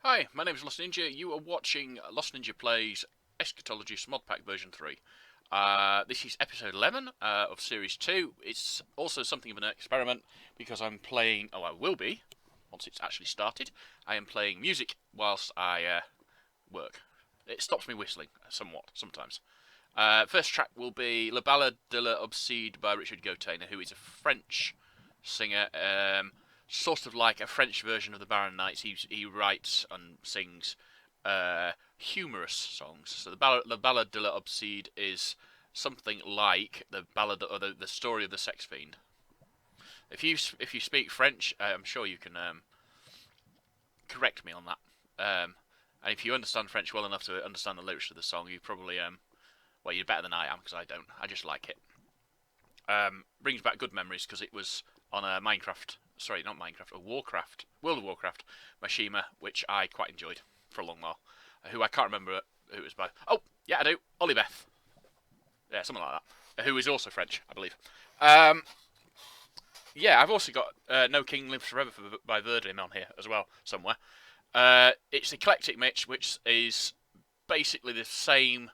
Hi, my name is Lost Ninja. You are watching Lost Ninja Plays Eskatologist Modpack version 3. This is episode 11 of series 2. It's also something of an experiment because I'm playing, I will be, once it's actually started, I am playing music whilst I work. It stops me whistling somewhat, sometimes. First track will be La Ballade de l'Obside by Richard Gautainer, who is a French singer, sort of like a French version of the Baron Knights. He writes and sings humorous songs. So La Ballade de l'Obside is something like the ballad or the story of the sex fiend. If you speak French, I'm sure you can correct me on that. And if you understand French well enough to understand the lyrics of the song, you probably well, you're better than I am because I don't. I just like it. Brings back good memories because it was on a Minecraft. Sorry, not Minecraft. A Warcraft, World of Warcraft Mashima, which I quite enjoyed for a long while. Who I can't remember who it was by. Oh, yeah, I do. Olibeth. Yeah, something like that. Who is also French, I believe. Yeah, I've also got No King Lives Forever by Verdin on here as well, somewhere. It's Eclectic Mix, which is basically the same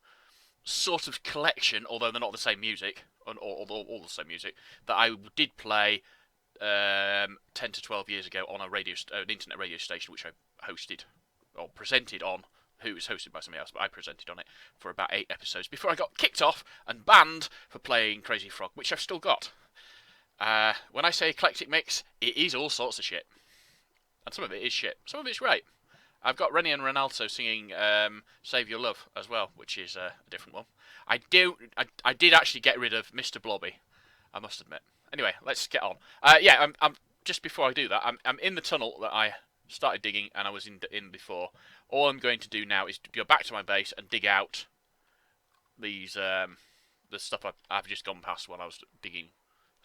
sort of collection, although they're not the same music, or all the same music, that I did play 10 to 12 years ago on an internet radio station which I hosted, or presented on, who was hosted by somebody else, but I presented on it for about 8 episodes before I got kicked off and banned for playing Crazy Frog, which I've still got. When I say eclectic mix, it is all sorts of shit. And some of it is shit. Some of it's great. I've got Rennie and Ronaldo singing Save Your Love as well, which is a different one. I did actually get rid of Mr. Blobby, I must admit. Anyway, let's get on. Yeah, I'm just before I do that, I'm in the tunnel that I started digging and I was in before. All I'm going to do now is to go back to my base and dig out these the stuff I've just gone past when I was digging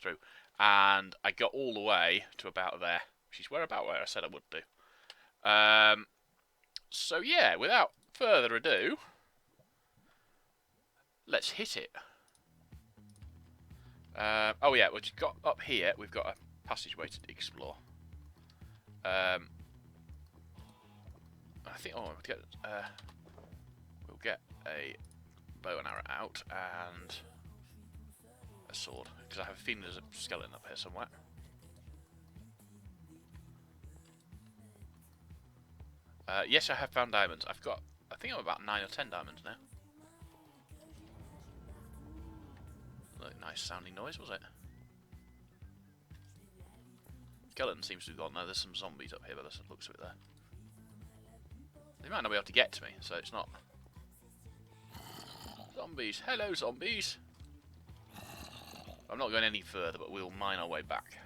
through, and I got all the way to about there, which is about where I said I would do. So yeah, without further ado, let's hit it. Oh yeah, we've got up here. We've got a passageway to explore. I think we'll get a bow and arrow out and a sword, because I have a feeling there's a skeleton up here somewhere. Yes, I have found diamonds. I think I'm about 9 or 10 diamonds now. Nice sounding noise, was it? Skeleton seems to have gone. Now there's some zombies up here, but the looks of it there. They might not be able to get to me, so it's not. Zombies, hello zombies. I'm not going any further, but we'll mine our way back.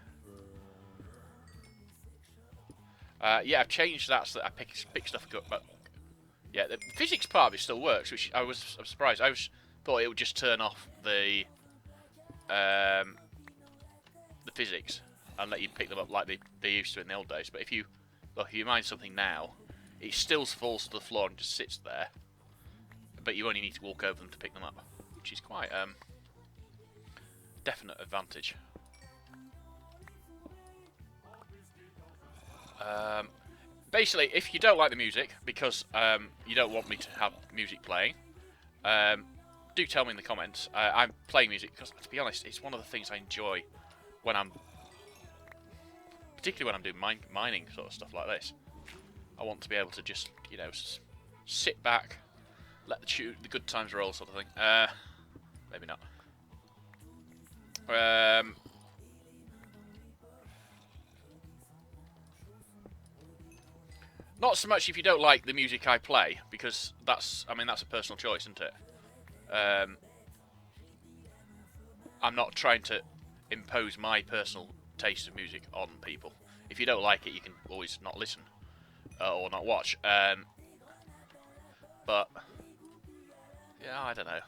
Yeah, I've changed that so that I pick stuff up. But yeah, the physics part of it still works, which I was surprised. Thought it would just turn off the physics and let you pick them up like they used to in the old days. But if you mine something now, it still falls to the floor and just sits there. But you only need to walk over them to pick them up, which is quite definite advantage. Basically, if you don't like the music because you don't want me to have music playing, do tell me in the comments. I'm playing music because, to be honest, it's one of the things I enjoy when particularly when I'm doing mining sort of stuff like this. I want to be able to just, sit back, let the good times roll, sort of thing. Maybe not. Not so much if you don't like the music I play, because that's a personal choice, isn't it? I'm not trying to impose my personal taste of music on people. If you don't like it, you can always not listen or not watch. But yeah, I don't know.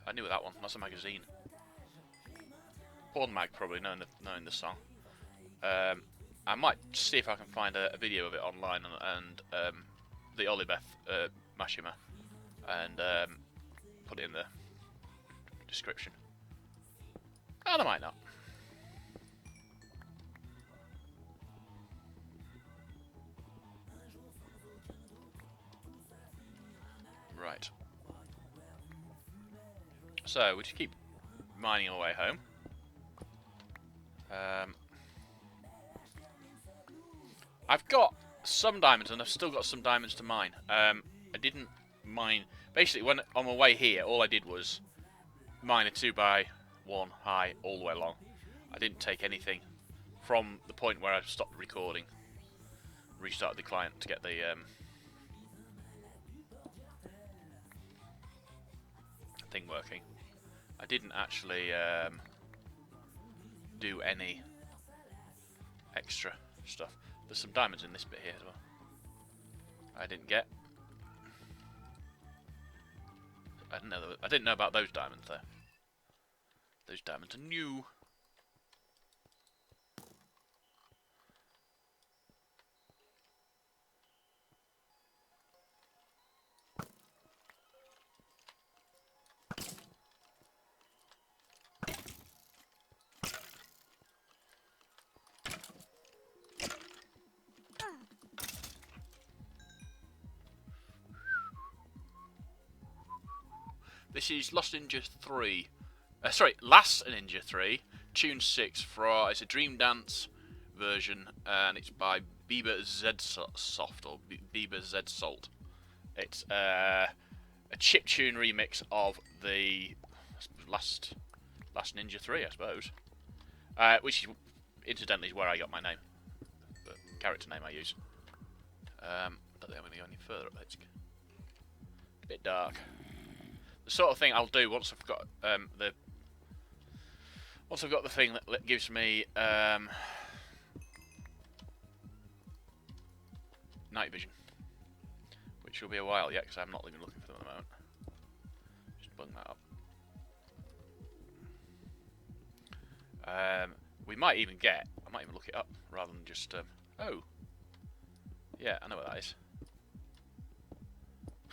I knew that one. That's a magazine. Porn Mag, probably knowing the song. I might see if I can find a video of it online and the Olibeth Mashima, and put it in the description. Oh, they might not. Right. So, we just keep mining our way home. I've got some diamonds, and I've still got some diamonds to mine. I didn't mine... Basically, when on my way here, all I did was mine a 2x1 high all the way along. I didn't take anything from the point where I stopped recording, restarted the client to get the thing working. I didn't actually do any extra stuff. There's some diamonds in this bit here as well. I didn't get. I didn't know about those diamonds though. Those diamonds are new. This is Lost Ninja 3. Last Ninja 3, Tune 6. It's a Dream Dance version, and it's by Bieber Z Soft or Bieber Z Salt. It's a chiptune remix of the last Ninja 3, I suppose. Which is, incidentally, is where I got my name, the character name I use. I don't think I'm going to go any further up. It's a bit dark. The sort of thing I'll do once I've got the thing that gives me night vision, which will be a while yet because I'm not even looking for them at the moment. Just bung that up. We might even get. I might even look it up rather than just. Oh, yeah, I know what that is.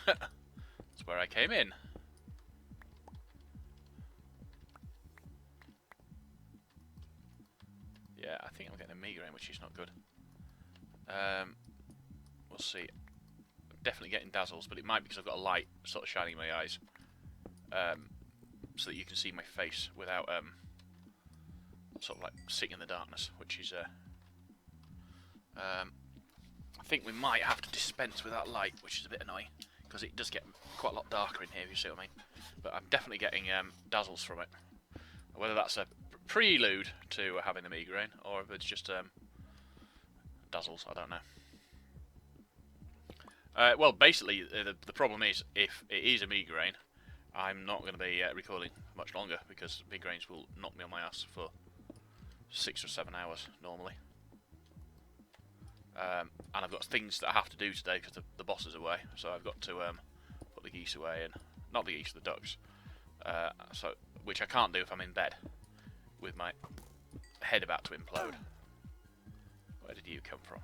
That's where I came in. Yeah, I think I'm getting a migraine, which is not good. We'll see. I'm definitely getting dazzles, but it might be because I've got a light sort of shining in my eyes, so that you can see my face without sort of like sitting in the darkness, which is I think we might have to dispense with that light, which is a bit annoying because it does get quite a lot darker in here, if you see what I mean. But I'm definitely getting dazzles from it. Whether that's a prelude to having a migraine or if it's just dazzles, I don't know. Well, basically, the problem is if it is a migraine, I'm not going to be recording much longer because migraines will knock me on my ass for 6 or 7 hours normally. And I've got things that I have to do today because the boss is away, so I've got to put the geese away, and not the geese, the ducks. Which I can't do if I'm in bed with my head about to implode. Where did you come from?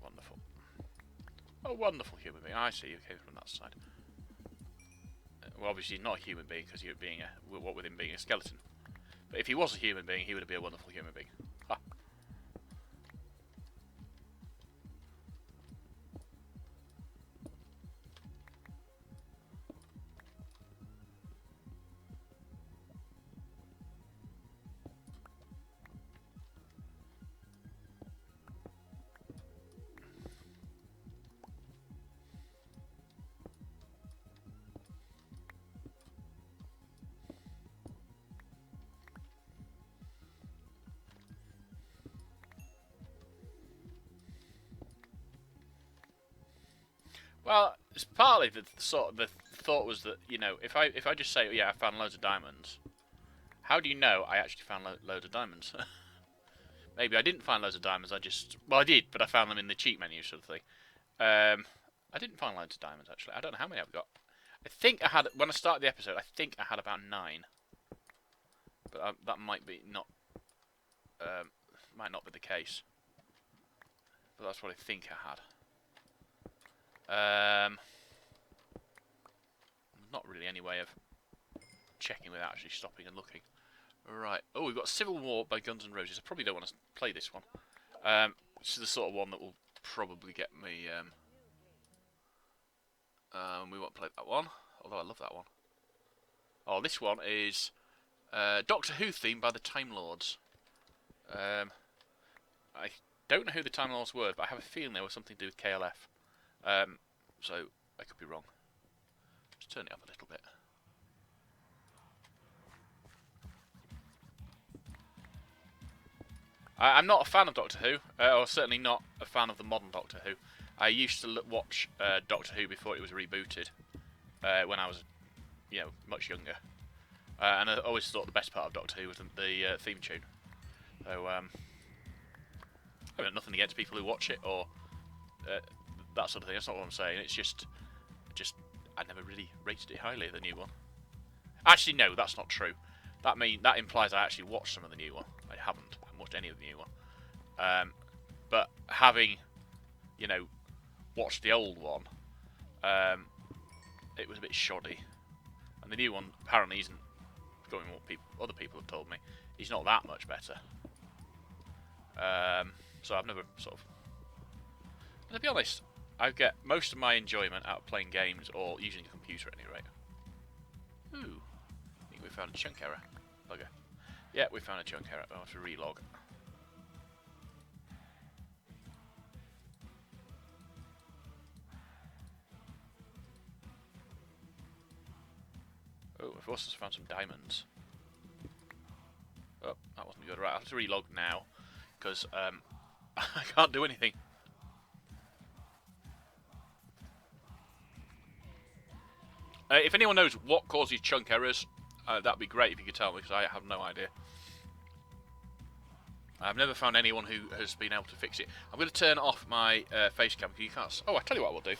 Wonderful. A wonderful human being. I see you came from that side. Well, obviously he's not a human being because you're being what with him being a skeleton. But if he was a human being, he would be a wonderful human being. Ha. Well, it's partly the thought was that, you know, if I just say, yeah, I found loads of diamonds, how do you know I actually found loads of diamonds? Maybe I didn't find loads of diamonds. I did, but I found them in the cheat menu sort of thing. I didn't find loads of diamonds actually. I don't know how many I've got. I think I had, when I started the episode, I think I had about 9, but that might be not, might not be the case. but that's what I think I had. Not really any way of checking without actually stopping and looking. Right. Oh, we've got Civil War by Guns N' Roses. I probably don't want to play this one. This is the sort of one that will probably get me. We won't play that one, although I love that one. Oh, this one is Doctor Who theme by the Time Lords. I don't know who the Time Lords were, but I have a feeling they were something to do with KLF. So I could be wrong. Just turn it up a little bit. I'm not a fan of Doctor Who, or certainly not a fan of the modern Doctor Who. I used to watch Doctor Who before it was rebooted, when I was, much younger. And I always thought the best part of Doctor Who was the theme tune. So, I mean, nothing against people who watch it or that sort of thing. That's not what I'm saying. It's just I never really rated it highly, the new one. Actually, no, that's not true. That implies I actually watched some of the new one. I haven't watched any of the new one. But having, watched the old one, it was a bit shoddy. And the new one apparently isn't, going with what other people have told me, he's not that much better. So I've never sort of... But to be honest, I get most of my enjoyment out of playing games or using a computer at any rate. Ooh. I think we found a chunk error. Bugger. Yeah, we found a chunk error. I'll have to relog. Oh, we've also found some diamonds. Oh, that wasn't good. Right, I'll have to relog now, because I can't do anything. If anyone knows what causes chunk errors, that'd be great if you could tell me, because I have no idea. I've never found anyone who has been able to fix it. I'm going to turn off my face cam, because you can't... Oh, I tell you what we'll do.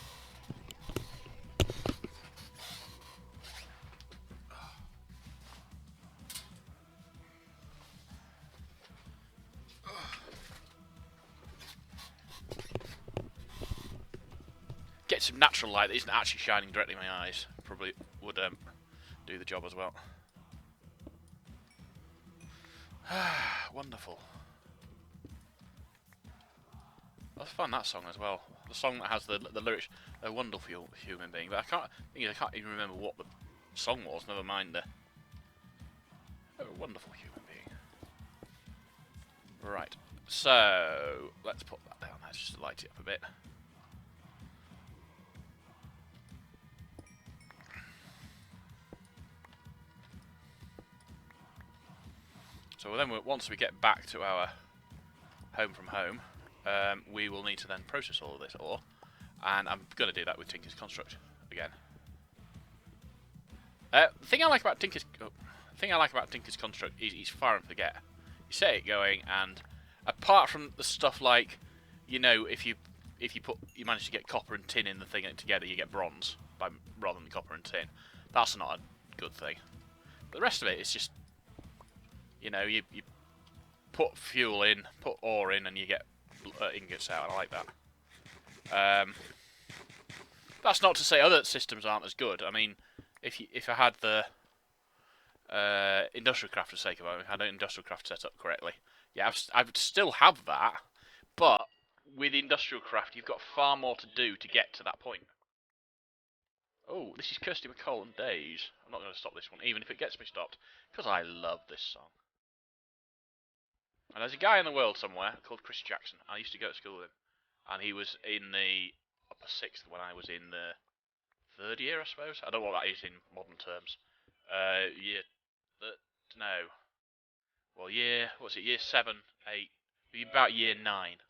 Get some natural light that isn't actually shining directly in my eyes. Probably would do the job as well. Wonderful. I found that song as well. The song that has the lyrics, "A wonderful human being," but I can't even remember what the song was. Never mind the "A wonderful human being." Right. So let's put that down there just to light it up a bit. So then, once we get back to our home from home, we will need to then process all of this ore, and I'm going to do that with Tinker's Construct again. The thing I like about Tinker's Construct is it's fire and forget. You set it going, and apart from the stuff like, if you manage to get copper and tin in the thing together, you get bronze rather than copper and tin. That's not a good thing. But the rest of it is just, you put fuel in, put ore in, and you get ingots out. I like that. That's not to say other systems aren't as good. I mean, if I had the industrial craft for the sake of it, I had an industrial craft set up correctly. Yeah, I would still have that, but with industrial craft, you've got far more to do to get to that point. Oh, this is Kirsty MacColl and Days. I'm not going to stop this one, even if it gets me stopped, because I love this song. And there's a guy in the world somewhere called Chris Jackson. I used to go to school with him, and he was in the upper sixth when I was in the third year, I suppose. I don't know what that is in modern terms. Well, year 7, 8, about year 9.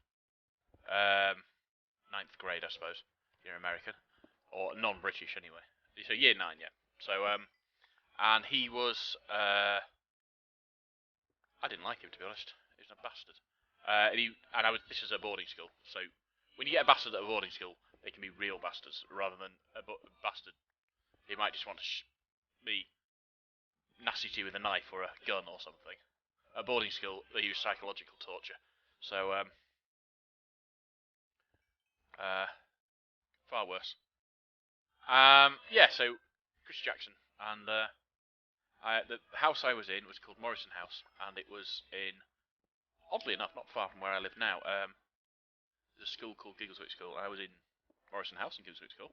9th grade, I suppose. You're American. Or non-British, anyway. So year 9, yeah. So, and he was, I didn't like him, to be honest. He was a bastard. This is a boarding school, so when you get a bastard at a boarding school, they can be real bastards, rather than a bastard. He might just want to be nasty to you with a knife or a gun or something. At boarding school, they use psychological torture. So, Far worse. So Chris Jackson, and the house I was in was called Morrison House, and it was in, oddly enough, not far from where I live now. There's a school called Giggleswick School, and I was in Morrison House in Giggleswick School.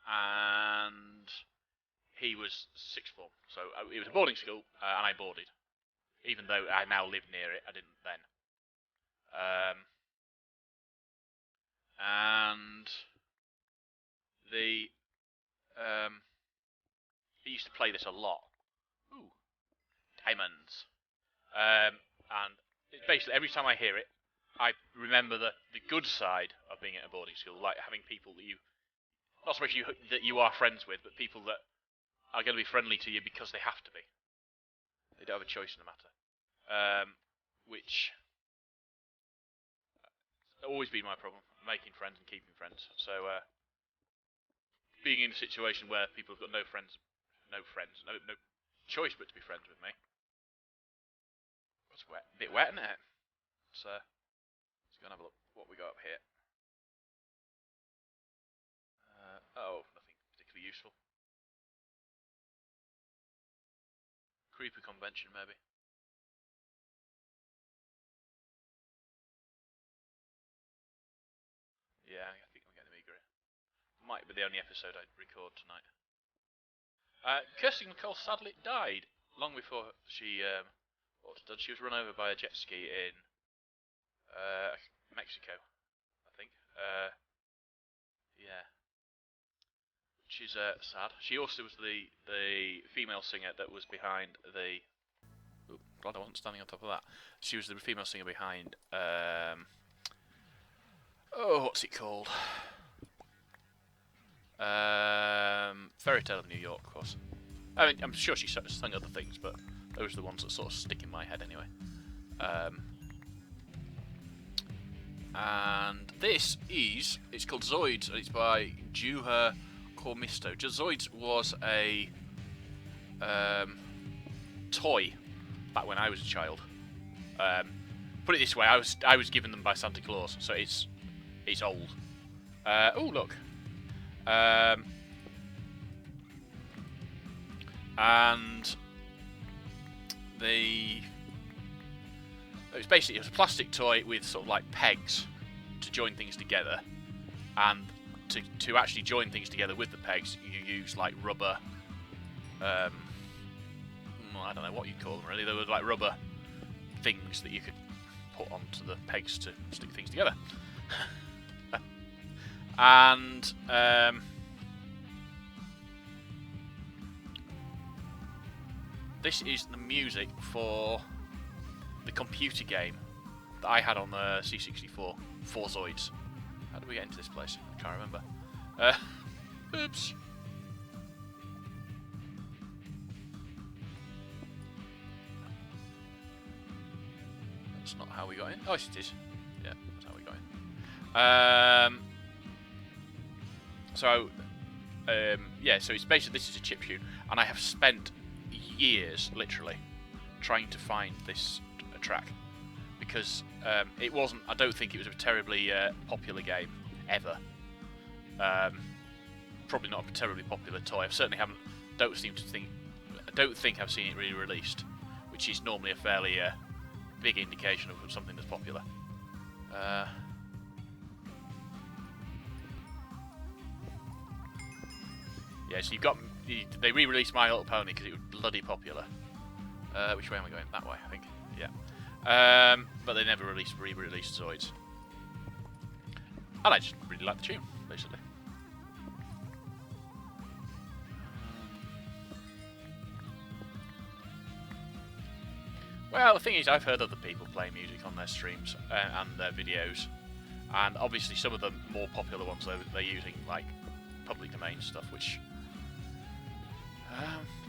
And he was sixth form, so it was a boarding school, and I boarded. Even though I now live near it, I didn't then. And he used to play this a lot. Ooh, diamonds. And basically every time I hear it, I remember the good side of being at a boarding school, like having people that you, not so much that you are friends with, but people that are going to be friendly to you because they have to be. They don't have a choice in the matter. Which has always been my problem, making friends and keeping friends. So being in a situation where people have got no choice but to be friends with me. It's wet, a bit wet, isn't it? So let's go and have a look what we got up here. Nothing particularly useful. Creeper convention, maybe. Yeah, I think I'm getting meagre. Might be the only episode I'd record tonight. Kirsty McCall sadly died long before she done. She was run over by a jet ski in Mexico, I think. Yeah, which is sad. She also was the female singer that was behind the. Ooh, glad I wasn't standing on top of that. She was the female singer behind. What's it called? Fairy Tale of New York, of course. I mean, I'm sure she sang other things, but those are the ones that sort of stick in my head anyway. And this it's called Zoids, and it's by Juha Kormisto. Zoids was a toy back when I was a child. Put it this way, I was given them by Santa Claus, so it's old. Oh look. And it was a plastic toy with sort of like pegs to join things together, and to actually join things together with the pegs, you use like rubber. I don't know what you'd call them really. They were like rubber things that you could put onto the pegs to stick things together. And this is the music for the computer game that I had on the C64 for Zoids. How did we get into this place? I can't remember. Oops. That's not how we got in. Oh, yes, it is. Yeah, that's how we got in. So it's basically, this is a chiptune, and I have spent years, literally, trying to find this track, because it wasn't. I don't think it was a terribly popular game ever. Probably not a terribly popular toy. I certainly don't think I've seen it really released, which is normally a fairly big indication of something that's popular. Yeah, so they re-released My Little Pony because it was bloody popular. Which way am I going? That way, I think. Yeah. But they never re-released Zoids. And I just really like the tune, basically. Well, the thing is, I've heard other people play music on their streams and their videos, and obviously some of the more popular ones they're using like public domain stuff, which,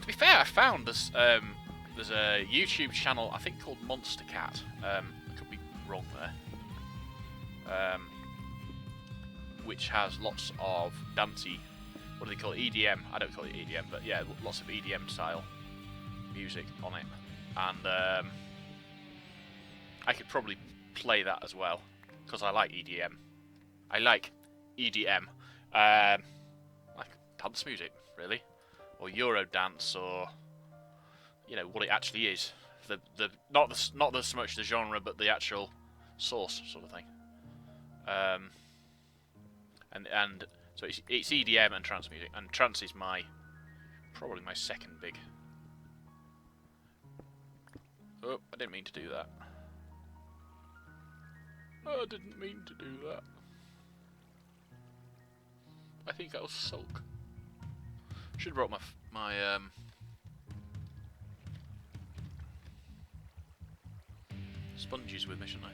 to be fair, I found there's a YouTube channel I think called Monster Cat. I could be wrong there. Which has lots of dancey, what do they call it? EDM. I don't call it EDM, but yeah, lots of EDM style music on it. And I could probably play that as well, because I like EDM. I like EDM, like dance music, really, or Euro dance, or what it actually is. The not so much the genre, but the actual source sort of thing. Um, and so it's EDM and trance music, and trance is probably my second big. Oh, I didn't mean to do that. Oh, I didn't mean to do that. I think I'll sulk. Should have brought my sponges with me, shouldn't I?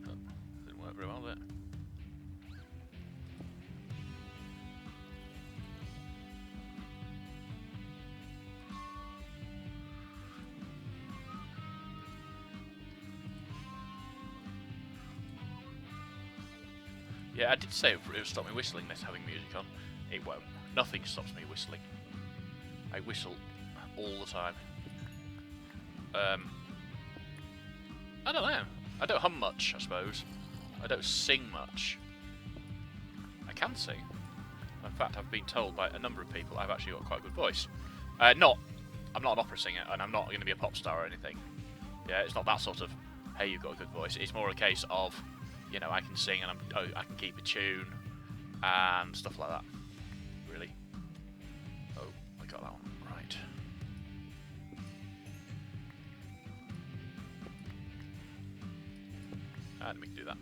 Oh, didn't work very well, did it? Yeah, I did say it would stop me whistling, this having music on. It won't. Nothing stops me whistling. I whistle all the time. I don't know. I don't hum much, I suppose. I don't sing much. I can sing. In fact, I've been told by a number of people I've actually got quite a good voice. I'm not an opera singer, and I'm not going to be a pop star or anything. Yeah, it's not that sort of, hey, you've got a good voice. It's more a case of, I can sing and I can keep a tune and stuff like that. Really. Oh, I got that one right. And we can do that.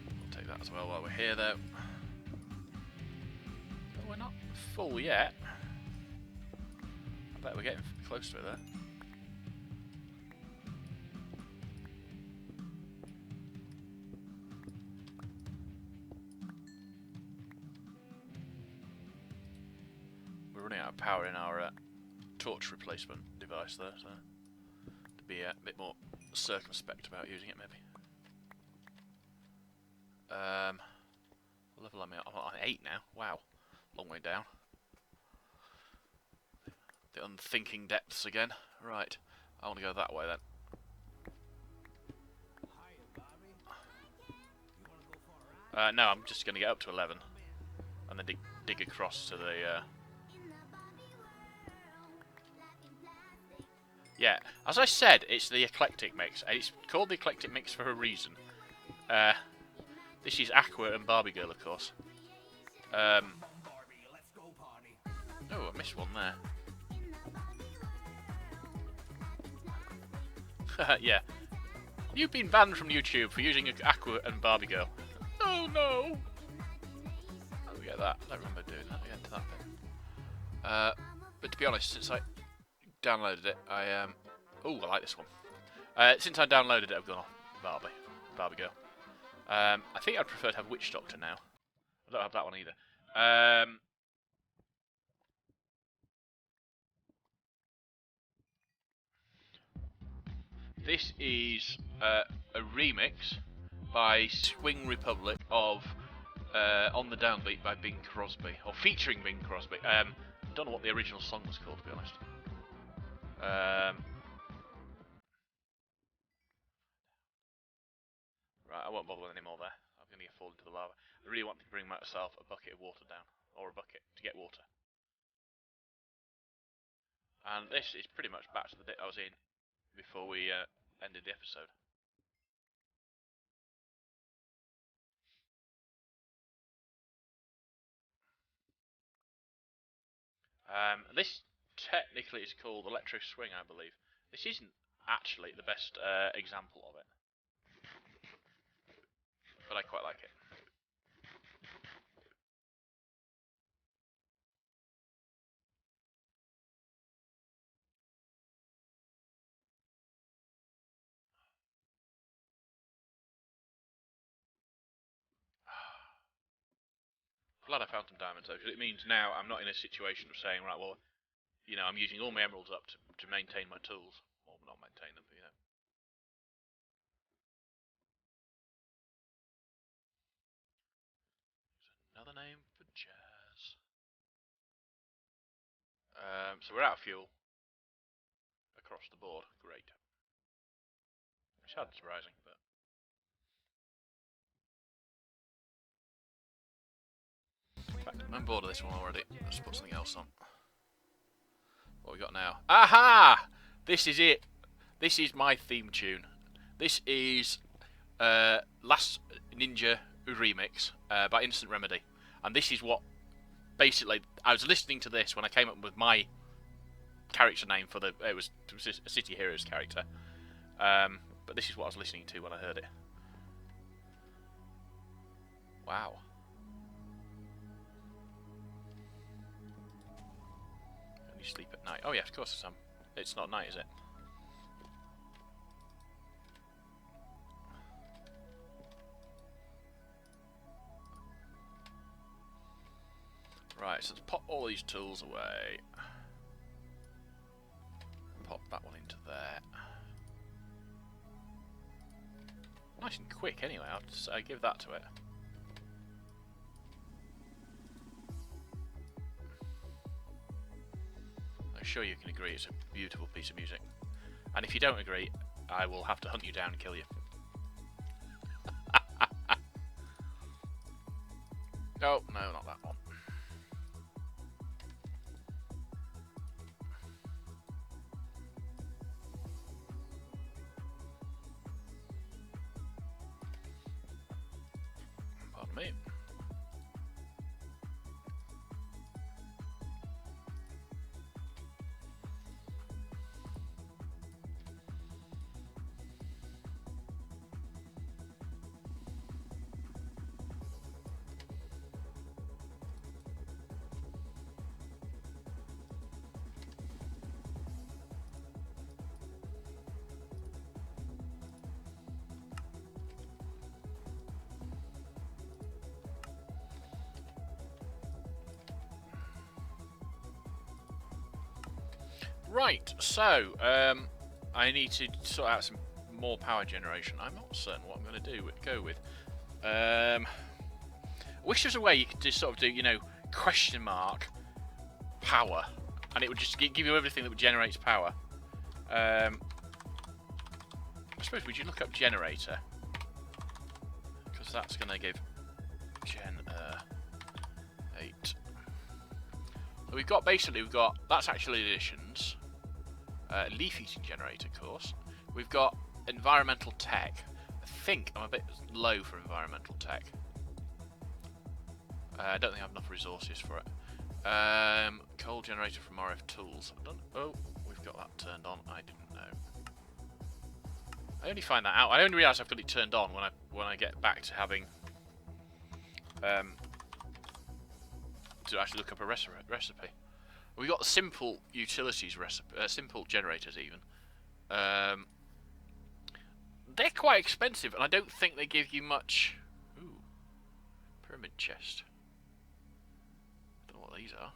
We'll take that as well while we're here, though. But we're not full yet. I bet we're getting close to it there. We're running out of power in our torch replacement device there, so to be a bit more circumspect about using it, maybe. What level am I on 8 now. Wow, long way down. The unthinking depths again. Right, I want to go that way then. No, I'm just going to get up to 11 and then dig across to the. Yeah, as I said, it's the eclectic mix. It's called the eclectic mix for a reason. This is Aqua and Barbie Girl, of course. Oh, I missed one there. Yeah. You've been banned from YouTube for using Aqua and Barbie Girl. Oh no! How do we get that? I don't remember doing that. Get to that bit. But to be honest, since I downloaded it, oh, I like this one. Since I downloaded it, I've gone off Barbie Girl. I think I'd prefer to have Witch Doctor now. I don't have that one either. This is a remix by Swing Republic of On the Downbeat by Bing Crosby, or featuring Bing Crosby. I don't know what the original song was called, to be honest. Right, I won't bother with any more there. I'm going to get fall into the lava. I really want to bring myself a bucket of water down, or a bucket to get water. And this is pretty much back to the bit I was in before we ended the episode. This technically is called Electro Swing, I believe. This isn't actually the best example of it, but I quite like it. Glad I found some diamonds though, because it means now I'm not in a situation of saying, right, well, I'm using all my emeralds up to maintain my tools, or not maintain them, It's another name for jazz. So we're out of fuel across the board. Great. It's hard surprising, but fact, I'm bored of this one already. Let's put something else on. What we got now? Aha! This is it. This is my theme tune. This is Last Ninja Remix by Instant Remedy. And this is what, basically, I was listening to this when I came up with my character name for the... It was a City Heroes character. But this is what I was listening to when I heard it. Wow. And you sleep at night. Oh yeah, of course it's not night, is it? Right, so let's pop all these tools away. Pop that one into there. Nice and quick anyway, I'll just give that to it. I'm sure you can agree it's a beautiful piece of music. And if you don't agree, I will have to hunt you down and kill you. Oh, no, not that one. Pardon me. Right, so I need to sort out some more power generation. I'm not certain what I'm going to go with. I wish there was a way you could just sort of do, you know, question mark power, and it would just give you everything that generates power. I suppose we should look up generator, because that's going to give gen 8. So we've got that's actually additions. Leaf eating generator course. We've got environmental tech. I think I'm a bit low for environmental tech. I don't think I have enough resources for it. Coal generator from RF tools. Oh, we've got that turned on. I didn't know. I only find that out. I only realise I've got it turned on when I get back to having to actually look up a recipe. We got simple utilities recipe, simple generators even. They're quite expensive, and I don't think they give you much. Ooh, pyramid chest. Don't know what these are.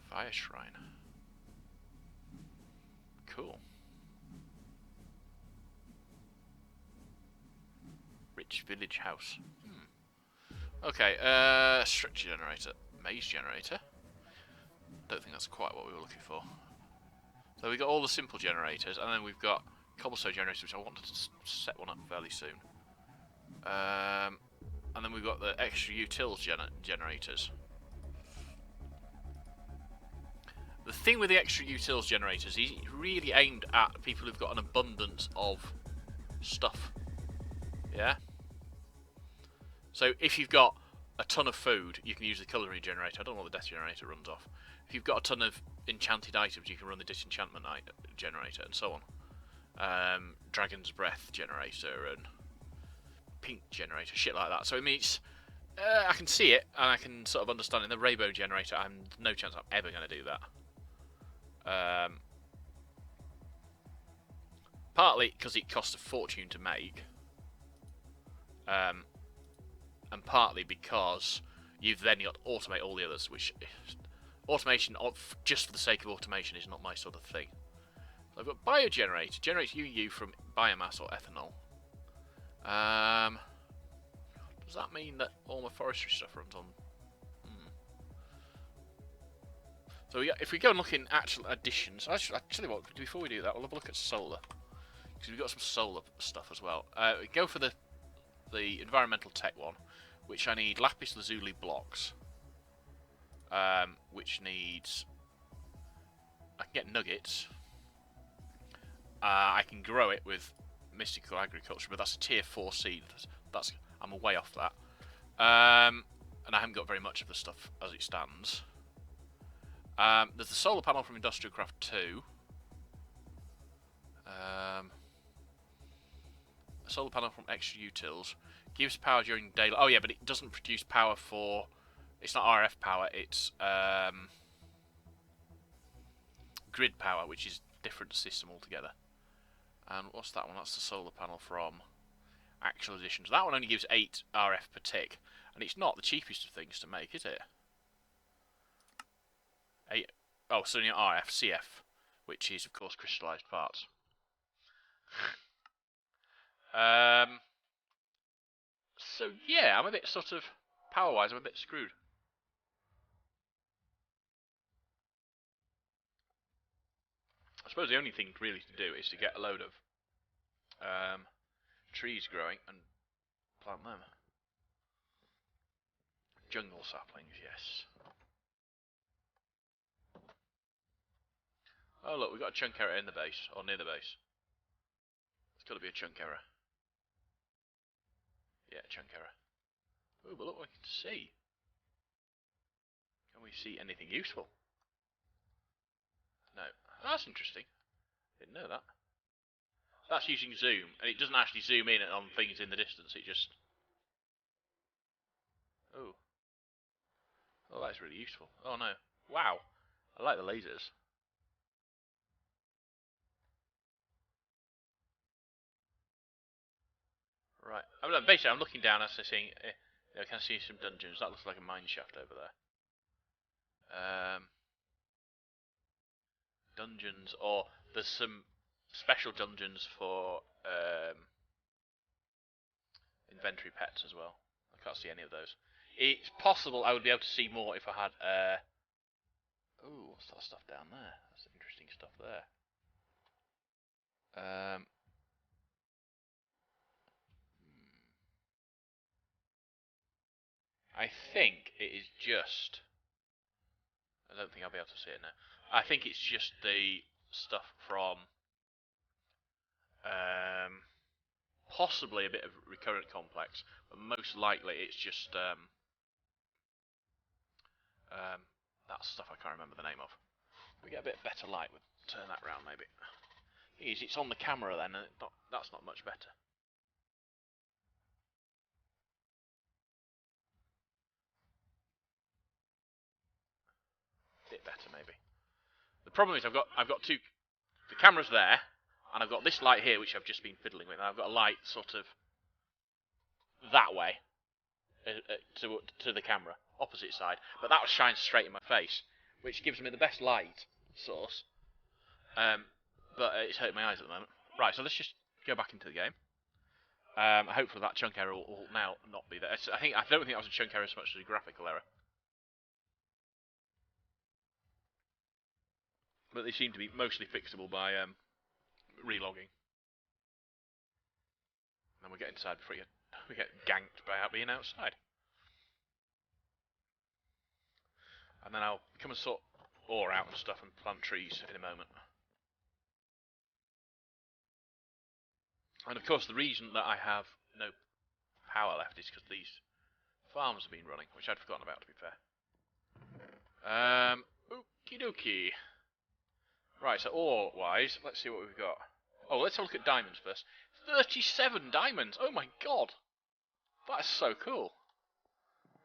Fire shrine. Cool. Rich village house. Okay, structure generator, maze generator. Don't think that's quite what we were looking for. So we've got all the simple generators, and then we've got cobblestone generators, which I wanted to set one up fairly soon. And then we've got the extra utils generators. The thing with the extra utils generators is it's really aimed at people who've got an abundance of stuff. Yeah? So if you've got a ton of food, you can use the culinary generator. I don't know what the death generator runs off. If you've got a ton of enchanted items, you can run the disenchantment generator, and so on. Dragon's breath generator and pink generator, shit like that. So it means I can see it, and I can sort of understand it. In the rainbow generator, I'm no chance I'm ever going to do that. Partly because it costs a fortune to make. And partly because you've then got to automate all the others, which automation just for the sake of automation is not my sort of thing. So I've got biogenerator, generates UU from biomass or ethanol. Does that mean that all my forestry stuff runs on? So if we go and look in actual additions, actually, what before we do that, we'll have a look at solar, because we've got some solar stuff as well. We go for the environmental tech one. which I need lapis lazuli blocks, which needs... I can get nuggets. I can grow it with mystical agriculture, but that's a tier 4 seed. I'm way off that. And I haven't got very much of the stuff as it stands. There's the solar panel from Industrial Craft 2. A solar panel from Extra Utils. Gives power during daylight. Oh yeah, but it doesn't produce power for... It's not RF power, it's grid power, which is a different system altogether. And what's that one? That's the solar panel from Actual Editions. That one only gives 8 RF per tick. And it's not the cheapest of things to make, is it? 8... Oh, so RF, CF, which is, of course, crystallized parts. So, yeah, I'm a bit sort of... Power-wise, I'm a bit screwed. I suppose the only thing really to do is to get a load of trees growing and plant them. Jungle saplings, yes. Oh look, we've got a chunk error in the base, or near the base. It's got to be a chunk error. Yeah, chunk error. Oh, but look what we can see. Can we see anything useful? No. Oh, that's interesting. Didn't know that. That's using zoom, and it doesn't actually zoom in on things in the distance, it just... Oh. Oh, that's really useful. Oh no. Wow. I like the lasers. Right. Basically, I'm looking down as I see... I can see some dungeons. That looks like a mine shaft over there. Dungeons, or there's some special dungeons for inventory pets as well. I can't see any of those. It's possible I would be able to see more if I had... Oh, what's that stuff down there? That's interesting stuff there. I think it is just... I don't think I'll be able to see it now. I think it's just the stuff from... possibly a bit of recurrent complex, but most likely it's just that stuff I can't remember the name of. We get a bit better light, we'll turn that round maybe. Thing is, it's on the camera then, and that's not much better. Bit better maybe. The problem is I've got two. The camera's there, and I've got this light here which I've just been fiddling with, and I've got a light sort of that way to the camera, opposite side, but that shines straight in my face, which gives me the best light source. But it's hurting my eyes at the moment. Right, so let's just go back into the game. Hopefully that chunk error will now not be there. I don't think that was a chunk error as much as a graphical error. But they seem to be mostly fixable by relogging. And then we'll get inside before we get ganked by being outside. And then I'll come and sort ore out and stuff and plant trees in a moment. And of course the reason that I have no power left is because these farms have been running, which I'd forgotten about, to be fair. Okie dokie. Right, so ore-wise, let's see what we've got. Oh, let's have a look at diamonds first. 37 diamonds! Oh my god! That's so cool.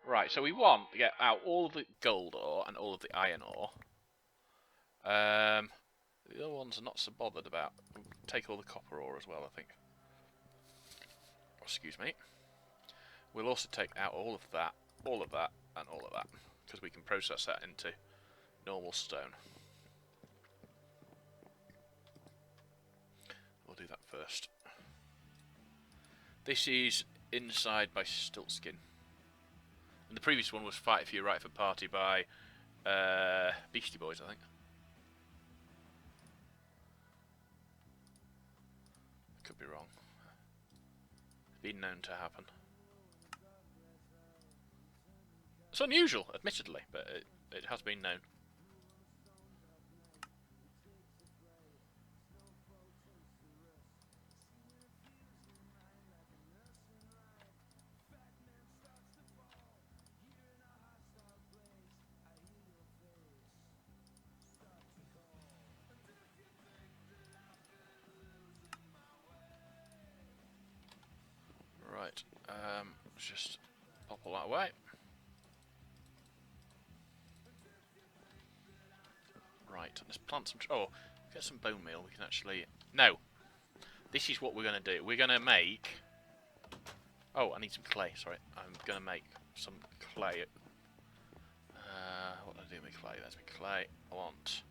Right, so we want to get out all of the gold ore and all of the iron ore. The other ones are not so bothered about. We'll take all the copper ore as well, I think. Excuse me. We'll also take out all of that, and all of that, because we can process that into normal stone. We'll do that first. This is Inside by Stiltskin. And the previous one was Fight If You're Right for Party by Beastie Boys, I think. Could be wrong. Been known to happen. It's unusual, admittedly, but it has been known. Right, let's just pop all that away. Right, let's plant some... Oh, get some bone meal. We can actually... No! This is what we're going to do. We're going to make... Oh, I need some clay, sorry. I'm going to make some clay. What do I do with clay? There's my clay. I want...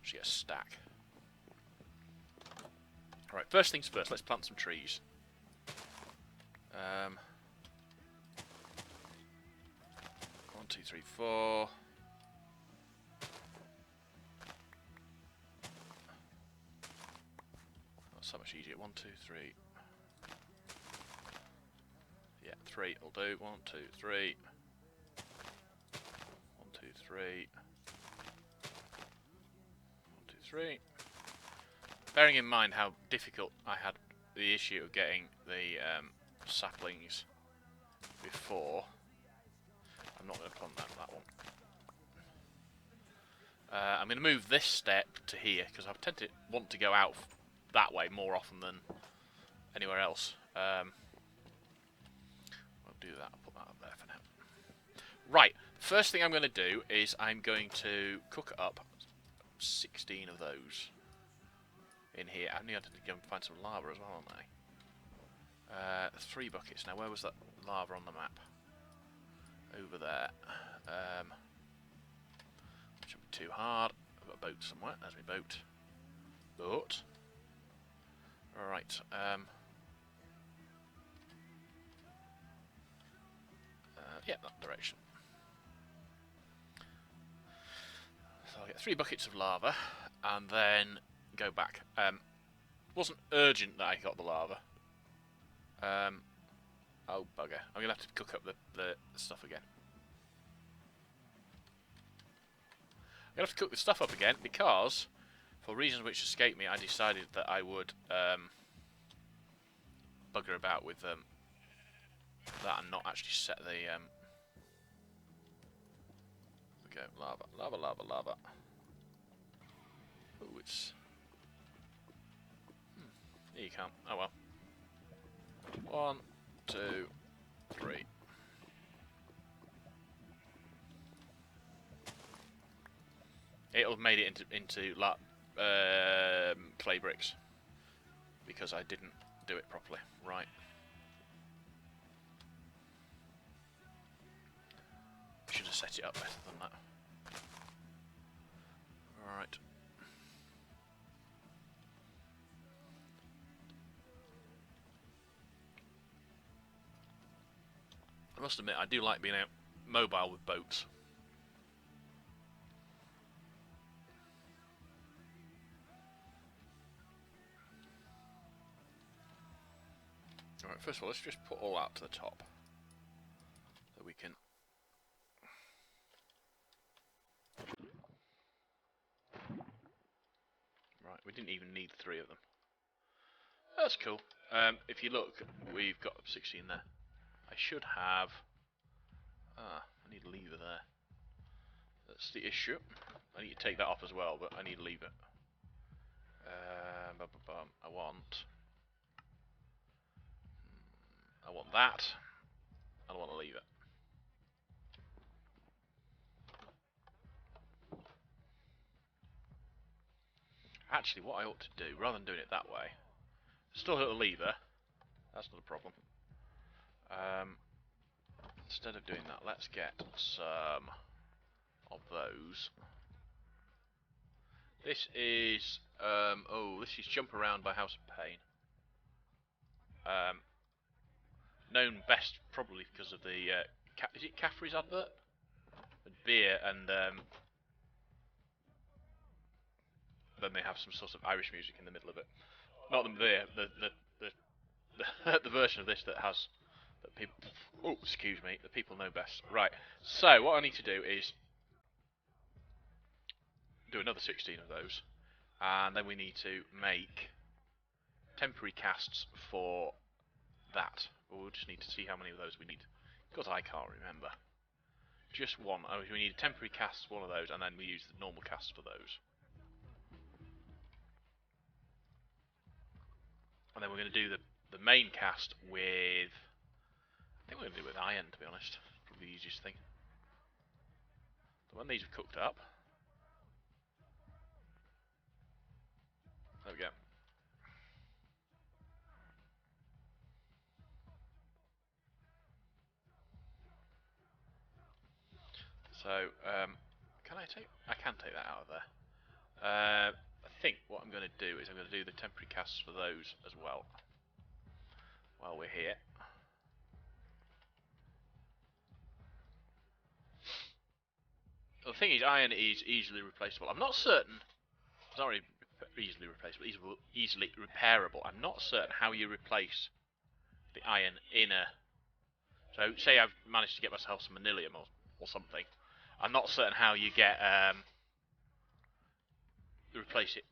Actually, a stack. Alright, first things first. Let's plant some trees. 1, 2, 3, 4... So much easier. 1, 2, 3. Yeah, 3 will do. 1, 2, 3. 1, 2, 3. 1, 2, 3. Bearing in mind how difficult I had the issue of getting the saplings before, I'm not going to plant that one. I'm going to move this step to here because I tend to want to go out that way more often than anywhere else. I'll do that. I'll put that up there for now. Right, first thing I'm going to do is I'm going to cook up 16 of those in here. I need to go and find some lava as well, aren't I? 3 buckets. Now, where was that lava on the map? Over there. Shouldn't be too hard. I've got a boat somewhere. There's my boat. Boat. Alright, yeah, that direction. So I'll get 3 buckets of lava, and then go back. Wasn't urgent that I got the lava. Oh, bugger. I'm going to have to cook up the stuff again. I'm going to have to cook the stuff up again, because... for reasons which escape me, I decided that I would bugger about with that and not actually set the... Okay, lava, lava, lava, lava. Oh, it's... Here you can't. Oh well. 1, 2, 3. It'll have made it into clay bricks because I didn't do it properly. Right. Should have set it up better than that. Alright. I must admit, I do like being out mobile with boats. Alright, first of all, let's just put all that to the top. So we can... Right, we didn't even need 3 of them. That's cool. If you look, we've got 16 there. I should have... I need a lever there. That's the issue. I need to take that off as well, but I need a lever. I want that. I want a lever. Actually, what I ought to do, rather than doing it that way, still hit a lever. That's not a problem. Instead of doing that, let's get some of those. This is this is Jump Around by House of Pain. Known best probably because of the is it Caffrey's advert? With beer and then they have some sort of Irish music in the middle of it. Not the beer, the version of this that has that people Oh, excuse me, the people know best. Right, so what I need to do is do another 16 of those, and then we need to make temporary casts for that. We'll just need to see how many of those we need, because I can't remember. Just one. Oh, we need a temporary cast for one of those, and then we use the normal casts for those. And then we're going to do the main cast with... I think we're going to do it with iron, to be honest. Probably the easiest thing. But when these are cooked up... There we go. So, can I take... I can take that out of there. I think what I'm going to do is I'm going to do the temporary casts for those as well. While we're here. The thing is, iron is easily replaceable. I'm not certain... It's not really easily replaceable, easily repairable. I'm not certain how you replace the iron in a... So, say I've managed to get myself some manilium or something. I'm not certain how you get... replace it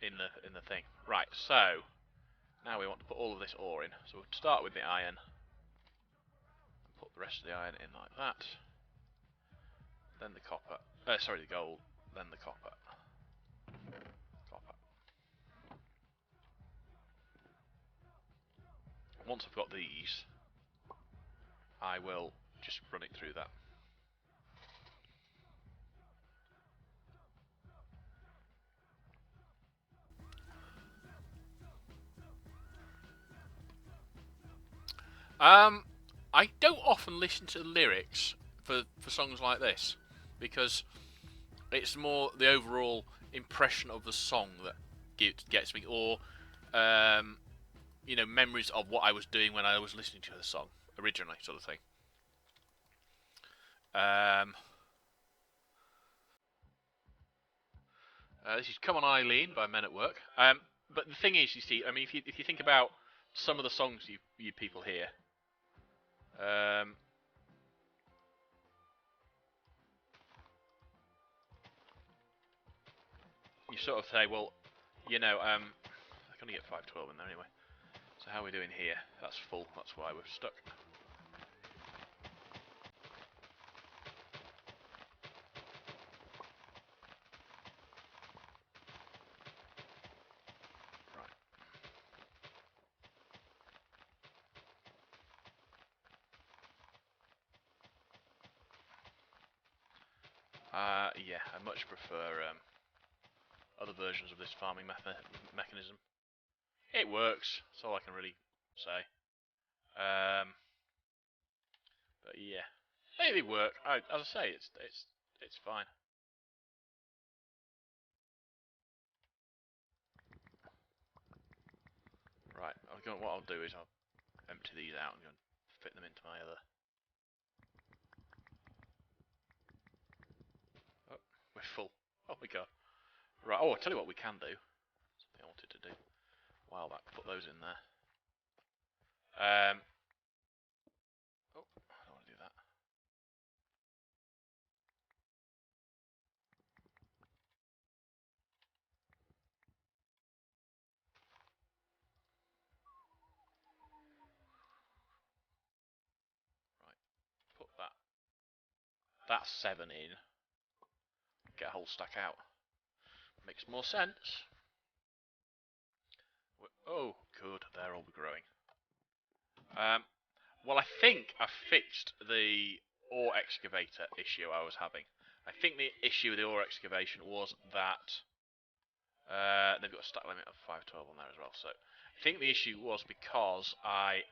in the thing. Right, so... Now we want to put all of this ore in. So we'll start with the iron. Put the rest of the iron in like that. Then the copper. Sorry, the gold. Then the copper. Once I've got these, I will just run it through that. I don't often listen to the lyrics for songs like this, because it's more the overall impression of the song that gets me, or you know, memories of what I was doing when I was listening to the song originally, sort of thing. This is "Come On Eileen" by Men at Work. But the thing is, you see, I mean, if you think about some of the songs you people hear, you sort of say, well, you know, I can only get 512 in there anyway. So how are we doing here? That's full. That's why we're stuck. Yeah, I much prefer other versions of this farming mechanism. It works. That's all I can really say. But yeah, they work. As I say, it's fine. Right. What I'll do is I'll empty these out and go and fit them into my other. Oh, we're full. Oh my god. Right. Oh, I'll tell you what we can do. Something I wanted to do a while back. Put those in there. Oh, I don't want to do that. Right. Put that 7 in. Get a whole stack out. Makes more sense. Oh, good. They're all growing. Well, I think I fixed the ore excavator issue I was having. I think the issue with the ore excavation was that they've got a stack limit of 512 on there as well. So I think the issue was because I've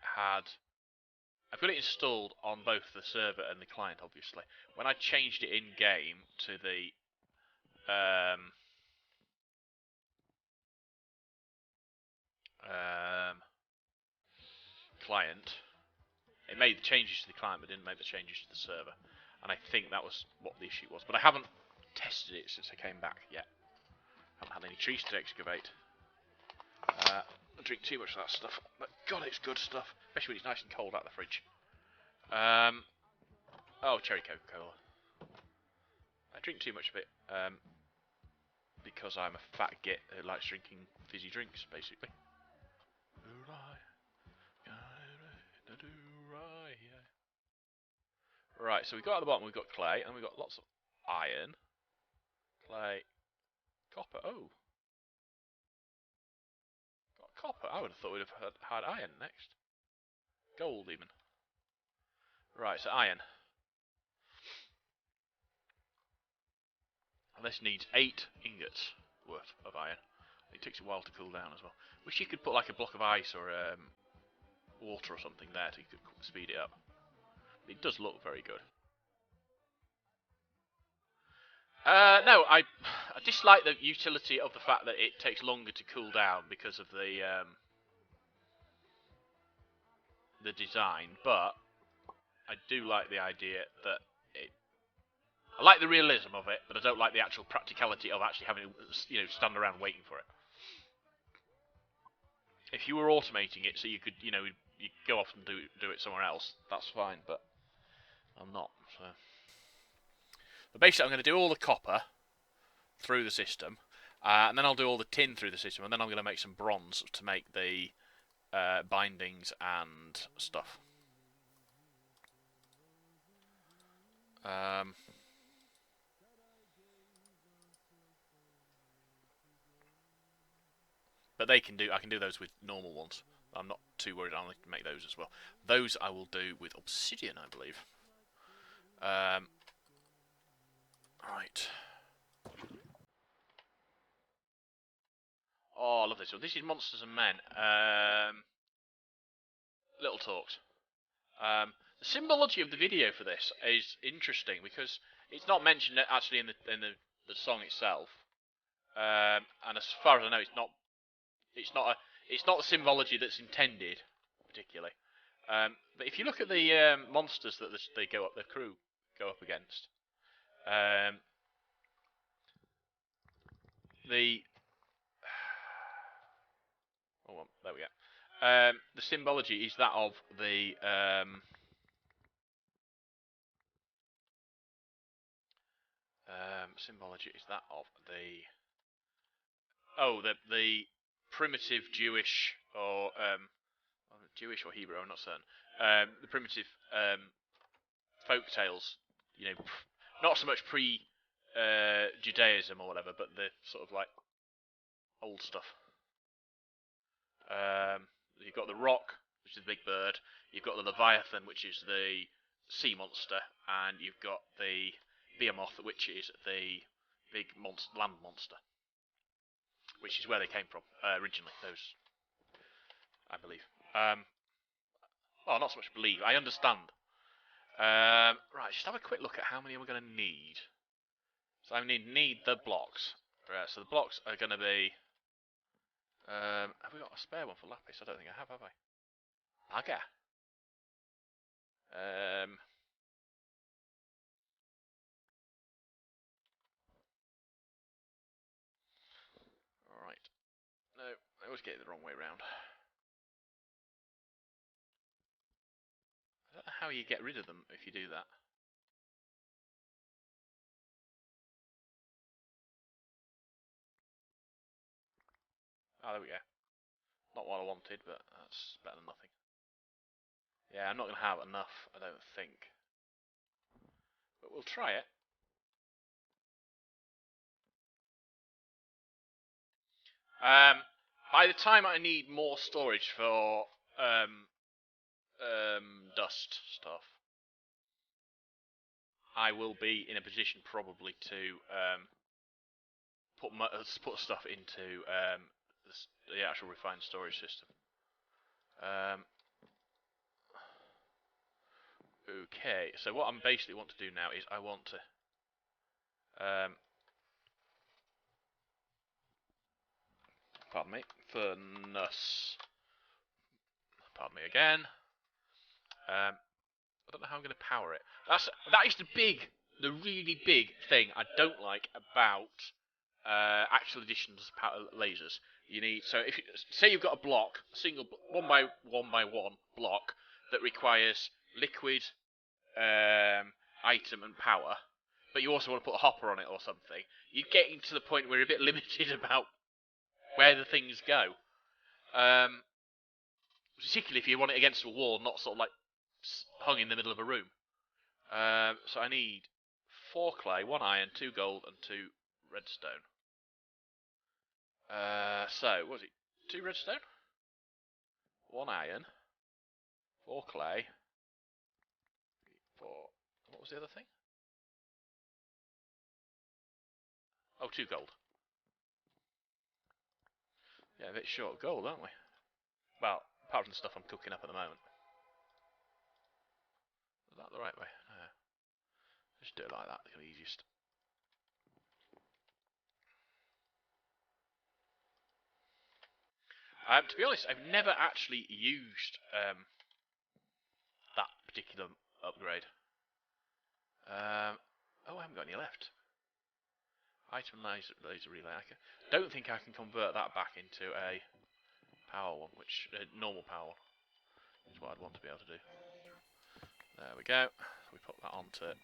got it installed on both the server and the client, obviously. When I changed it in game to the client, it made the changes to the client but didn't make the changes to the server. And I think that was what the issue was. But I haven't tested it since I came back yet. I haven't had any trees to excavate. I drink too much of that stuff. But God, it's good stuff. Especially when it's nice and cold out of the fridge. Oh, cherry Coca-Cola. I drink too much of it because I'm a fat git who likes drinking fizzy drinks, basically. Right, so we got at the bottom, we've got clay, and we've got lots of iron, clay, copper. Oh, got copper. I would have thought we'd have had iron next. Gold, even. Right, so iron. And this needs 8 ingots worth of iron. It takes a while to cool down as well. Wish you could put like a block of ice or water or something there so you could speed it up. It does look very good. No, I dislike the utility of the fact that it takes longer to cool down because of the design, but I do like the idea that I like the realism of it, but I don't like the actual practicality of actually having to, stand around waiting for it. If you were automating it so you could, you go off and do it somewhere else, that's fine, but I'm not. So, but basically, I'm going to do all the copper through the system, and then I'll do all the tin through the system, and then I'm going to make some bronze to make the bindings and stuff. But I can do those with normal ones. I'm not too worried. I'll make those as well. Those I will do with obsidian, I believe. Right. Oh, I love this one. This is Monsters and Men. Little talks. The symbology of the video for this is interesting because it's not mentioned actually in the song itself. And as far as I know, it's not the symbology that's intended particularly. But if you look at the monsters that the crew go up against, there we go. The symbology is that of the the primitive Jewish or Hebrew, I'm not certain. The primitive folk tales, not so much pre Judaism or whatever, but the sort of like old stuff. You've got the rock, which is the big bird. You've got the Leviathan, which is the sea monster, and you've got the Behemoth, which is the big land monster, which is where they came from originally. Those, I believe. Well, not so much believe. I understand. Right, just have a quick look at how many we're going to need. So I need the blocks. Right, so the blocks are going to be. Have we got a spare one for lapis? I don't think I have I? Bugger. Right. No, I always get it the wrong way around. I don't know how you get rid of them if you do that. Oh, there we go. Not what I wanted, but that's better than nothing. Yeah, I'm not going to have enough, I don't think. But we'll try it. By the time I need more storage for dust stuff, I will be in a position probably to put stuff into the actual refined storage system. Okay, so what I basically want to do now is I want to pardon me, furnace. Pardon me again. I don't know how I'm going to power it. That is the really big thing I don't like about actual editions lasers. You need say you've got a block, a single 1 by 1 by 1 block that requires liquid, item, and power, but you also want to put a hopper on it or something, you're getting to the point where you're a bit limited about where the things go. Particularly if you want it against a wall, not sort of like hung in the middle of a room. So I need 4 clay, 1 iron, 2 gold, and 2 redstone. So, what was it? 2 redstone? 1 iron, 4 clay, 4... What was the other thing? Oh, 2 gold. Yeah, a bit short of gold, aren't we? Well, apart from the stuff I'm cooking up at the moment. Is that the right way? No. Just do it like that, it's the easiest. To be honest, I've never actually used that particular upgrade. Oh, I haven't got any left. Item laser relay. I don't think I can convert that back into a power one, which normal power one is what I'd want to be able to do. There we go. We put that onto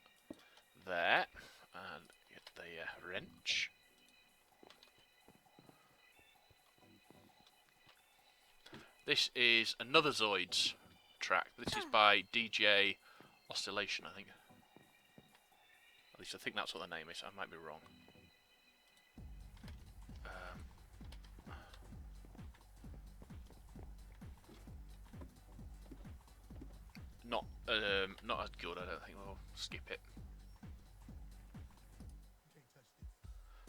there and get the wrench. This is another Zoids track. This is by DJ Oscillation, I think. At least I think that's what the name is. I might be wrong. Not as good, I don't think. We'll skip it.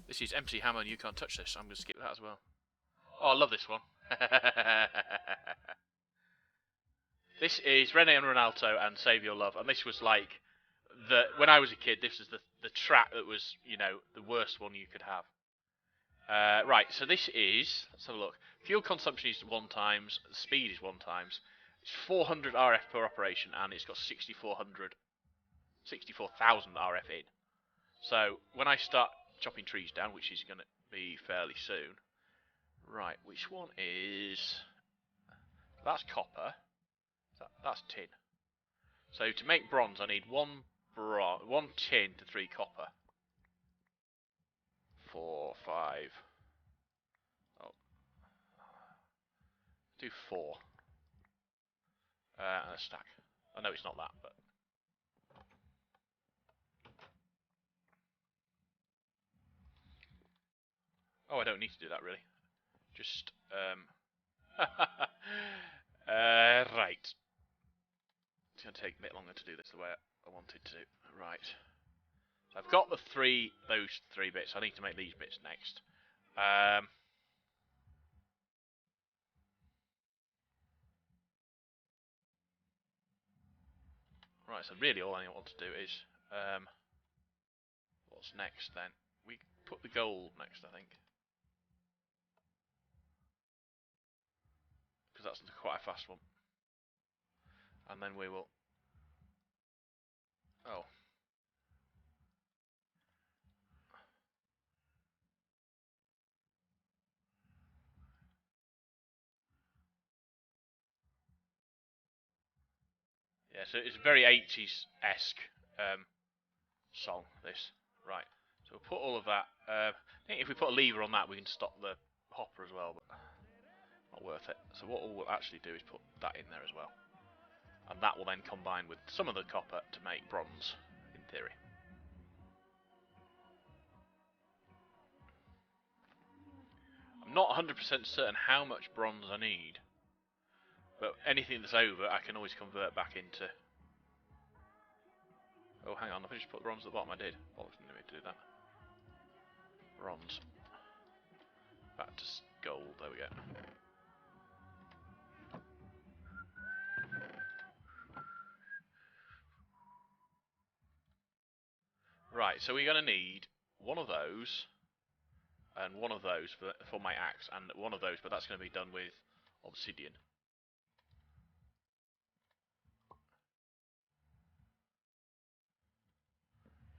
This is MC Hammer and You Can't Touch This. I'm going to skip that as well. Oh, I love this one. This is Rene and Ronaldo and Save Your Love. And this was like, when I was a kid, this was the track that was, you know, the worst one you could have. Right, so this is, let's have a look. Fuel consumption is 1 times, speed is 1 times. It's 400 RF per operation, and it's got 64,000 RF in. So when I start chopping trees down, which is going to be fairly soon, right? Which one is? That's copper. That's tin. So to make bronze, I need 1 tin to 3 copper. 4, 5. Oh, do 4. And a stack. I know it's not that, but. Oh, I don't need to do that really. Just right. It's going to take a bit longer to do this the way I wanted to. Right. So I've got those 3 bits. I need to make these bits next. Right, so really all I want to do is, what's next then? We put the gold next, I think. Because that's quite a fast one. And then we will... Oh. Yeah, so it's a very 80s-esque song, this. Right, so we'll put all of that. I think if we put a lever on that, we can stop the hopper as well, but not worth it. So what we'll actually do is put that in there as well. And that will then combine with some of the copper to make bronze, in theory. I'm not 100% certain how much bronze I need, but anything that's over, I can always convert back into... Oh, hang on, I just put bronze at the bottom. I did. Bollocks, didn't need to do that. Bronze. Back to gold. There we go. Right, so we're going to need one of those and one of those for my axe, and one of those, but that's going to be done with obsidian.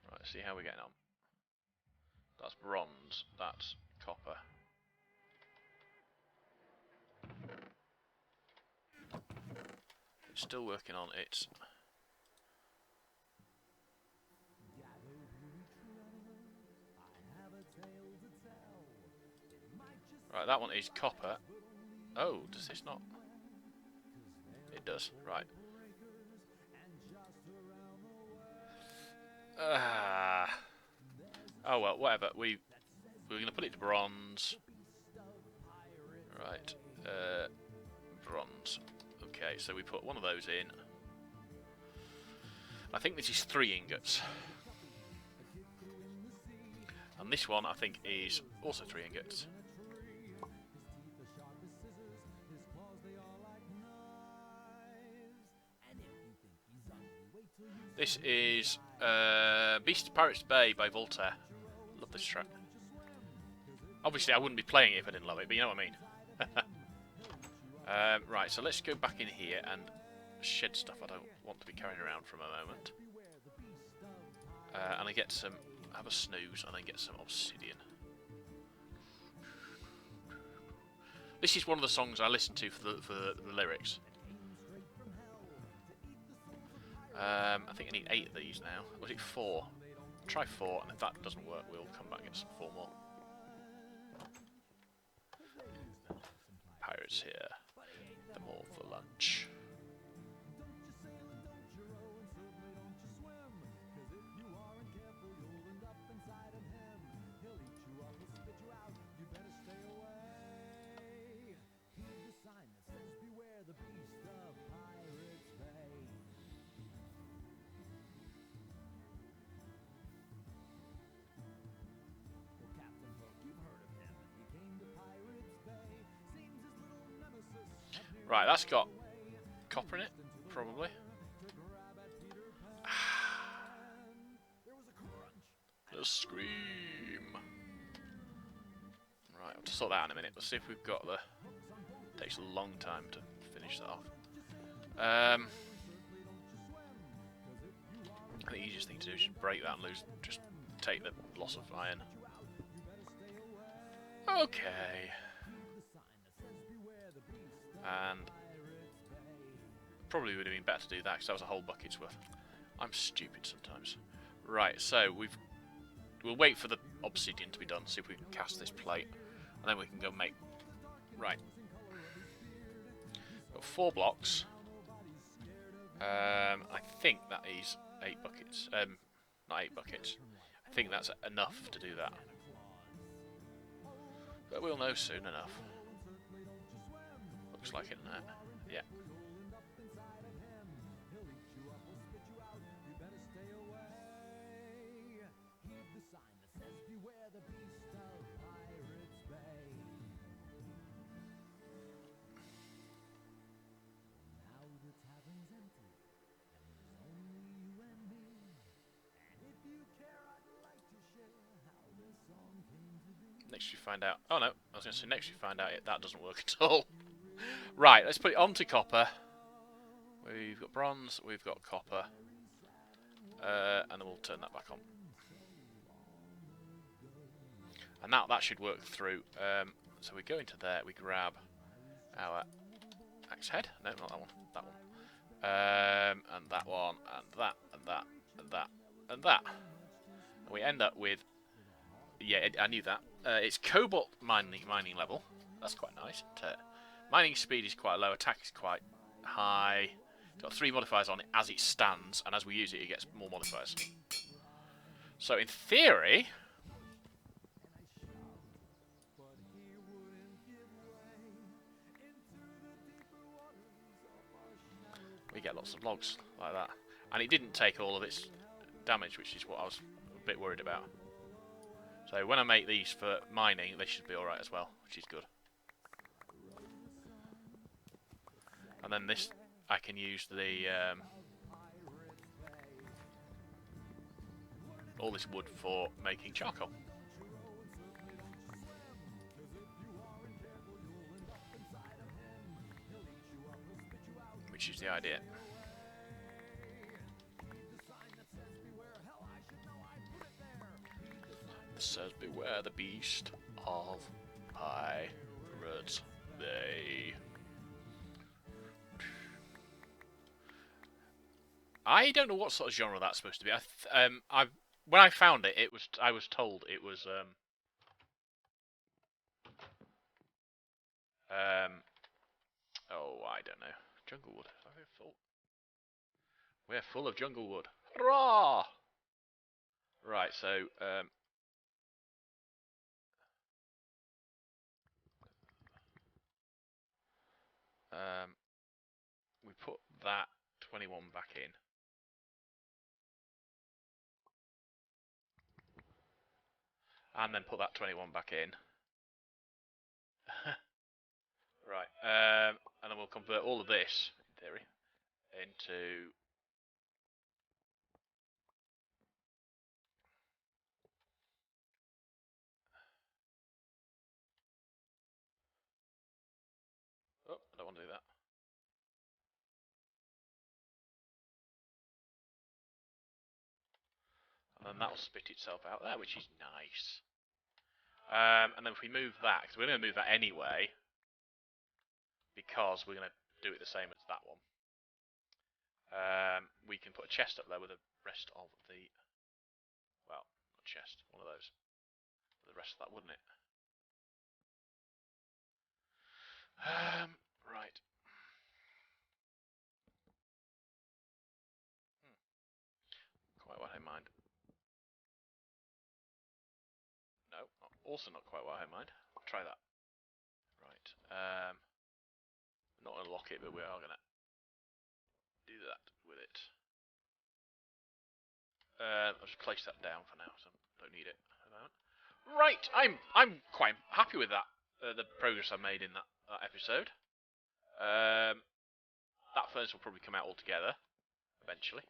Right, let's see how we're getting on. That's bronze, that's copper. It's still working on its Right, that one is copper. Oh, does this not? It does, right. Oh well, whatever. We're going to put it to bronze. Right, bronze. Okay, so we put one of those in. I think this is 3 ingots. And this one, I think, is also 3 ingots. This is Beast of Pirates Bay by Voltaire. Love this track. Obviously, I wouldn't be playing it if I didn't love it, but you know what I mean. Right, so let's go back in here and shed stuff I don't want to be carrying around for a moment. And I get some, have a snooze, and I get some obsidian. This is one of the songs I listen to for the lyrics. I think I need 8 of these now. Was it 4? Try 4, and if that doesn't work, we'll come back and get some 4 more. Pirates here. They're more for lunch. Right, that's got copper in it, probably. Little scream. Right, I'll just sort that out in a minute. Let's see if we've got the... It takes a long time to finish that off. I think the easiest thing to do is just break that and lose. Just take the loss of iron. Okay. And probably would have been better to do that because that was a whole bucket's worth. I'm stupid sometimes. Right, so we'll wait for the obsidian to be done, see if we can cast this plate, and then we can go make. Right, got 4 blocks. I think that is 8 buckets. Not 8 buckets. I think that's enough to do that. But we'll know soon enough. Looks like it, isn't it? Yeah. Next you find out. Oh no, I was going to say next you find out that doesn't work at all. Right, let's put it onto copper. We've got bronze, we've got copper. And then we'll turn that back on. And now that should work through. So we go into there, we grab our axe head. No, not that one. That one. And that one, and that, and that, and that, and that. And we end up with... Yeah, I knew that. It's cobalt mining level. That's quite nice. Mining speed is quite low. Attack is quite high. It's got 3 modifiers on it as it stands, and as we use it, it gets more modifiers. So in theory, we get lots of logs like that. And it didn't take all of its damage, which is what I was a bit worried about. So when I make these for mining, they should be alright as well, which is good. And then this, I can use the all this wood for making charcoal. Which is the idea. It says, beware the beast of Pirates Bay. I don't know what sort of genre that's supposed to be. When I found it, I was told it was Oh, I don't know. Jungle wood. We're full. We're full of jungle wood. Hurrah! Right, so we put that 21 back in. And then put that 21 back in. Right, and then we'll convert all of this, in theory, into... Oh, I don't want to do that. And then that'll spit itself out there, which is nice. And then if we move that, because we're going to move that anyway, because we're going to do it the same as that one, we can put a chest up there with the rest of the... Well, not chest, one of those. The rest of that, wouldn't it? Right. Quite what I mind. No, also not quite what I mind. I'll try that. Right. Not going to lock it, but we are going to do that with it. I'll just place that down for now, so I don't need it at the moment. Right, I'm quite happy with that. The progress I made in that episode. That furnace will probably come out altogether eventually.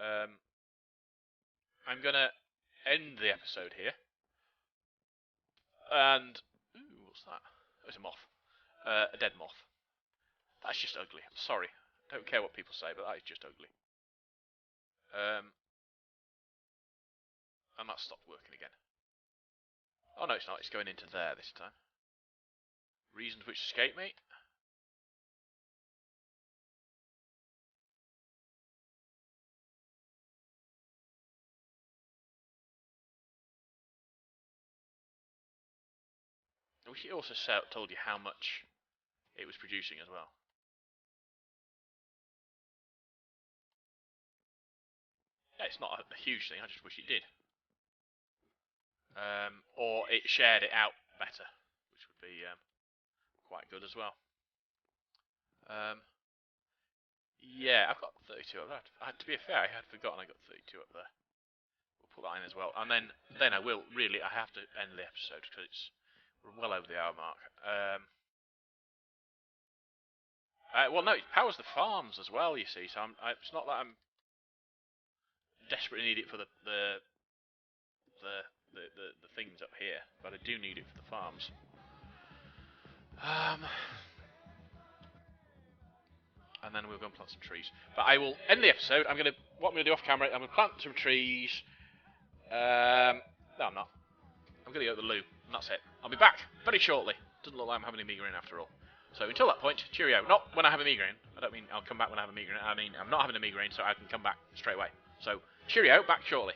I'm gonna end the episode here. And ooh, what's that? Oh, it's a moth. A dead moth. That's just ugly. I'm sorry. Don't care what people say, but that is just ugly. And that stopped working again. Oh no, it's not. It's going into there this time. Reasons which escape me. I wish it also told you how much it was producing as well. Yeah, it's not a huge thing. I just wish it did. Or it shared it out better, which would be quite good as well. Yeah, I've got 32 up there. To be fair, I had forgotten I got 32 up there. We'll put that in as well, and then I will really. I have to end the episode because we're well over the hour mark. Well, no, it powers the farms as well. You see, so it's not that I'm desperately need it for the things up here, but I do need it for the farms. And then we'll go and plant some trees. But I will end the episode. What I'm gonna do off camera, I'm gonna plant some trees. No, I'm not. I'm gonna go to the loo, and that's it. I'll be back very shortly. Doesn't look like I'm having a migraine after all. So until that point, cheerio. Not when I have a migraine. I don't mean I'll come back when I have a migraine. I mean I'm not having a migraine, so I can come back straight away. So cheerio, back shortly.